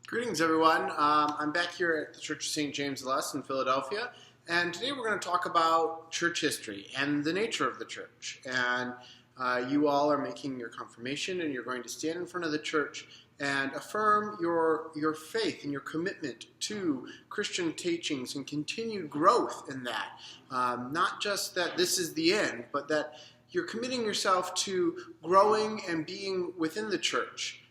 Greetings, everyone. I'm back here at the Church of St. James the Less in Philadelphia, and today we're going to talk about church history and the nature of the church. And you all are making your confirmation, and you're going to stand in front of the church and affirm your faith and your commitment to Christian teachings and continued growth in that. Not just that this is the end, but that you're committing yourself to growing and being within the church.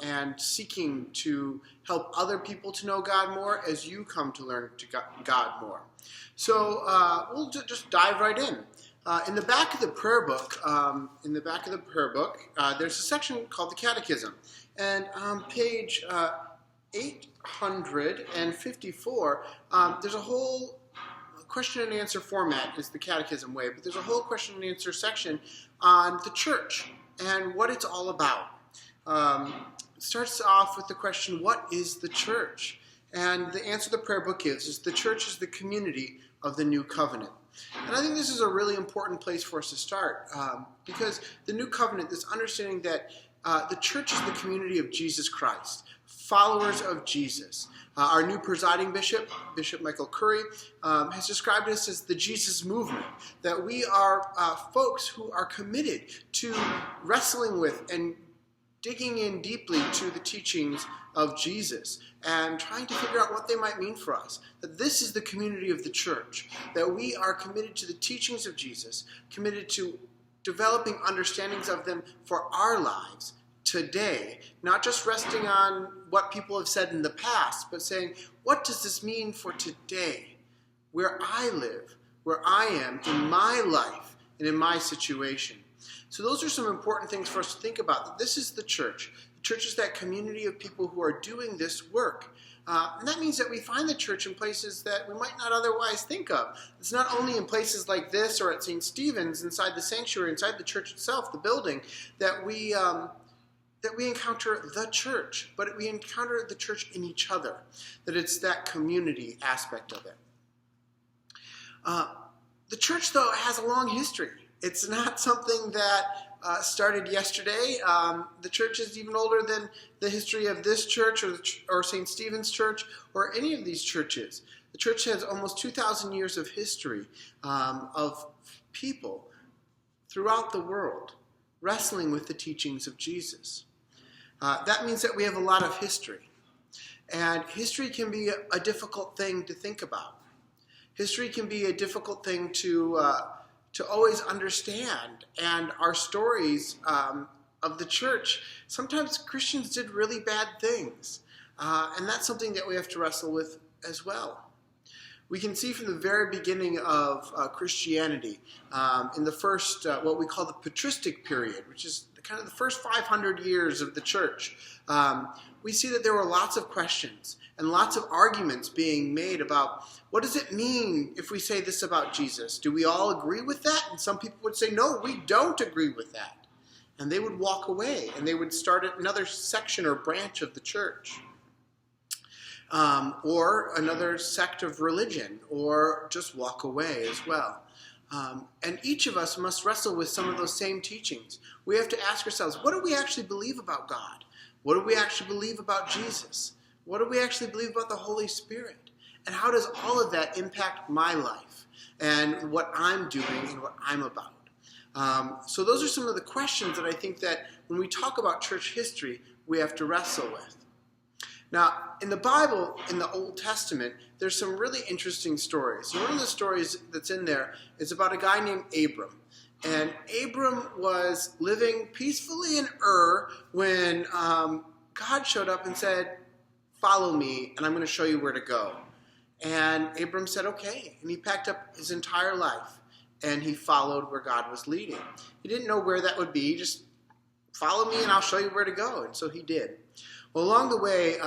And seeking to help other people to know God more as you come to learn to God more. So we'll just dive right in. In the back of the prayer book, there's a section called the Catechism, and on page 854, there's a whole question and answer format is the Catechism way, but there's a whole question and answer section on the church and what it's all about. It starts off with the question, what is the church? And the answer the prayer book gives is the church is the community of the new covenant. And I think this is a really important place for us to start because the new covenant, this understanding that the church is the community of Jesus Christ, followers of Jesus. Our new presiding bishop, Bishop Michael Curry, has described us as the Jesus movement, that we are folks who are committed to wrestling with and digging in deeply to the teachings of Jesus and trying to figure out what they might mean for us. That this is the community of the church, that we are committed to the teachings of Jesus, committed to developing understandings of them for our lives today, not just resting on what people have said in the past, but saying, what does this mean for today, where I live, where I am in my life and in my situation? So those are some important things for us to think about. That this is the church. The church is that community of people who are doing this work. And that means that we find the church in places that we might not otherwise think of. It's not only in places like this or at St. Stephen's, inside the sanctuary, inside the church itself, the building, that we encounter the church, but we encounter the church in each other, that it's that community aspect of it. The church, though, has a long history. It's not something that started yesterday. The church is even older than the history of this church or St. Stephen's Church or any of these churches. The church has almost 2,000 years of history of people throughout the world wrestling with the teachings of Jesus. That means that we have a lot of history. And history can be a difficult thing to think about. History can be a difficult thing to always understand, and our stories of the church, sometimes Christians did really bad things, and that's something that we have to wrestle with as well. We can see from the very beginning of Christianity, in the first, what we call the patristic period, which is kind of the first 500 years of the church, we see that there were lots of questions and lots of arguments being made about what does it mean if we say this about Jesus? Do we all agree with that? And some people would say, no, we don't agree with that. And they would walk away and they would start another section or branch of the church. Or another sect of religion, or just walk away as well. And each of us must wrestle with some of those same teachings. We have to ask ourselves, what do we actually believe about God? What do we actually believe about Jesus? What do we actually believe about the Holy Spirit? And how does all of that impact my life and what I'm doing and what I'm about? So those are some of the questions that I think that when we talk about church history, we have to wrestle with. Now, in the Bible, in the Old Testament, there's some really interesting stories. One of the stories that's in there is about a guy named Abram. And Abram was living peacefully in Ur when God showed up and said, follow me, and I'm going to show you where to go. And Abram said, okay. And he packed up his entire life, and he followed where God was leading. He didn't know where that would be. Just follow me, and I'll show you where to go. And so he did. Well, along the way,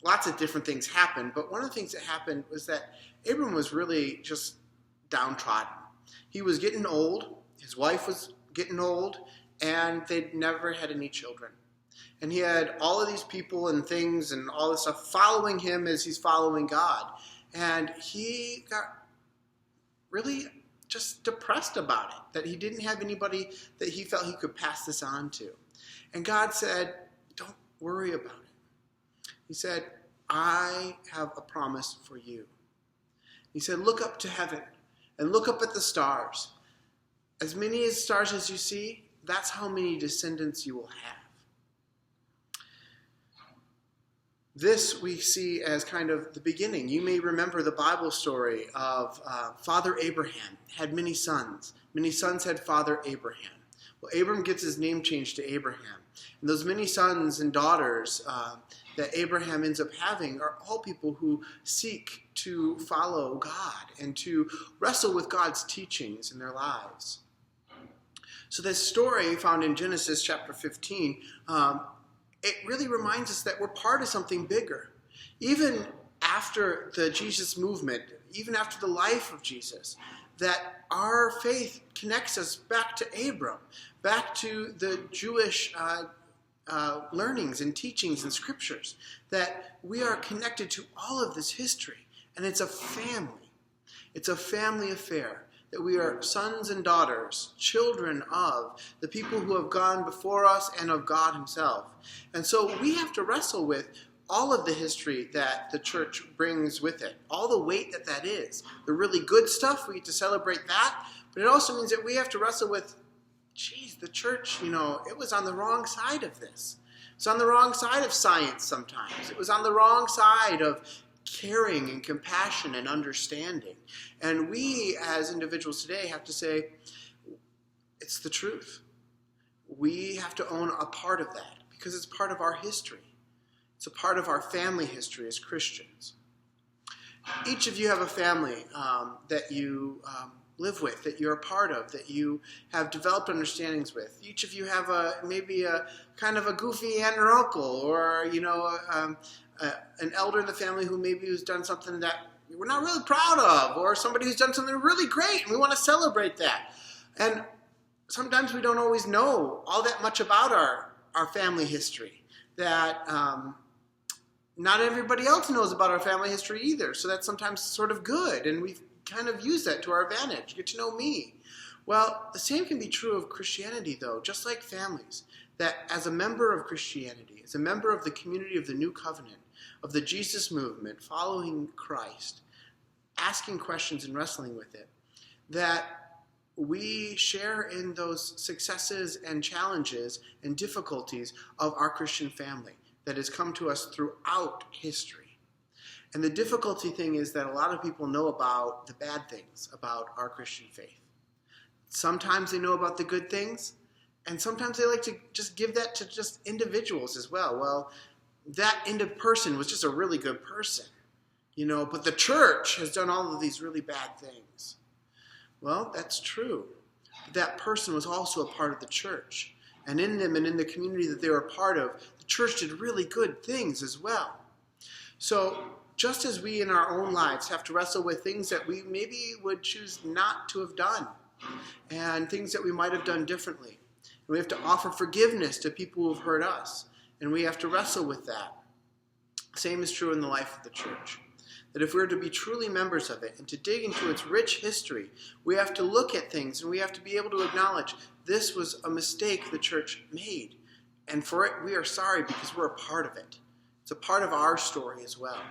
lots of different things happened. But one of the things that happened was that Abram was really just downtrodden. He was getting old. His wife was getting old. And they'd never had any children. And he had all of these people and things and all this stuff following him as he's following God. And he got really just depressed about it, that he didn't have anybody that he felt he could pass this on to. And God said, don't worry about it. He said, I have a promise for you. He said, look up to heaven and look up at the stars. As many stars as you see, that's how many descendants you will have. This we see as kind of the beginning. You may remember the Bible story of Father Abraham had many sons. Many sons had Father Abraham. Well, Abram gets his name changed to Abraham. And those many sons and daughters that Abraham ends up having are all people who seek to follow God and to wrestle with God's teachings in their lives. So this story found in Genesis chapter 15, it really reminds us that we're part of something bigger. Even after the Jesus movement, even after the life of Jesus, that our faith connects us back to Abram, back to the Jewish learnings and teachings and scriptures, that we are connected to all of this history. And it's a family. It's a family affair, that we are sons and daughters, children of the people who have gone before us and of God himself. And so we have to wrestle with all of the history that the church brings with it, all the weight that that is. The really good stuff, we get to celebrate that, but it also means that we have to wrestle with, geez, the church, it was on the wrong side of this. It's on the wrong side of science sometimes. It was on the wrong side of caring and compassion and understanding. And we as individuals today have to say, it's the truth. We have to own a part of that because it's part of our history. It's a part of our family history as Christians. Each of you have a family that you live with, that you're a part of, that you have developed understandings with. Each of you have maybe a kind of a goofy aunt or uncle, or an elder in the family who's done something that we're not really proud of, or somebody who's done something really great and we want to celebrate that. And sometimes we don't always know all that much about our family history, that not everybody else knows about our family history either. So that's sometimes sort of good, and we've kind of used that to our advantage. Get to know me. Well, the same can be true of Christianity, though, just like families, that as a member of Christianity, as a member of the community of the New Covenant, of the Jesus movement, following Christ, asking questions and wrestling with it, that we share in those successes and challenges and difficulties of our Christian family that has come to us throughout history. And the difficulty thing is that a lot of people know about the bad things about our Christian faith. Sometimes they know about the good things, and sometimes they like to just give that to just individuals as well. Well, that person was just a really good person, but the church has done all of these really bad things. Well, that's true. That person was also a part of the church. And in them and in the community that they were a part of, the church did really good things as well. So just as we in our own lives have to wrestle with things that we maybe would choose not to have done, and things that we might have done differently, and we have to offer forgiveness to people who have hurt us, and we have to wrestle with that. Same is true in the life of the church. That if we're to be truly members of it and to dig into its rich history, we have to look at things and we have to be able to acknowledge this was a mistake the church made. And for it, we are sorry because we're a part of it. It's a part of our story as well.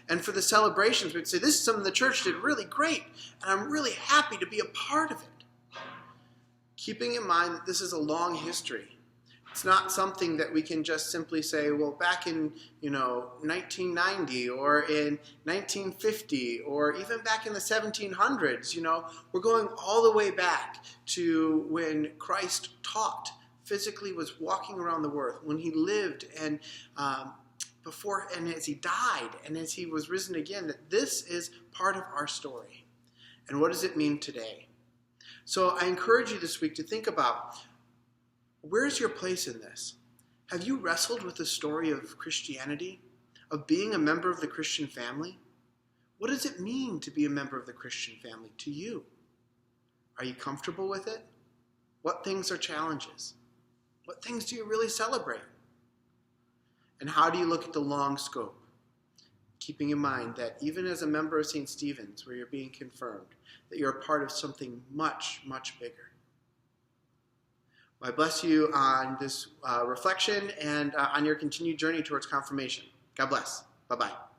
And for the celebrations, we'd say, this is something the church did really great, and I'm really happy to be a part of it. Keeping in mind that this is a long history. It's not something that we can just simply say, well, back in 1990 or in 1950 or even back in the 1700s, we're going all the way back to when Christ taught, physically was walking around the world, when he lived and before and as he died and as he was risen again, that this is part of our story. And what does it mean today? So I encourage you this week to think about, where's your place in this? Have you wrestled with the story of Christianity, of being a member of the Christian family? What does it mean to be a member of the Christian family to you? Are you comfortable with it? What things are challenges? What things do you really celebrate? And how do you look at the long scope? Keeping in mind that even as a member of St. Stephen's, where you're being confirmed, that you're a part of something much, much bigger. I bless you on this reflection and on your continued journey towards confirmation. God God bless. Bye-bye.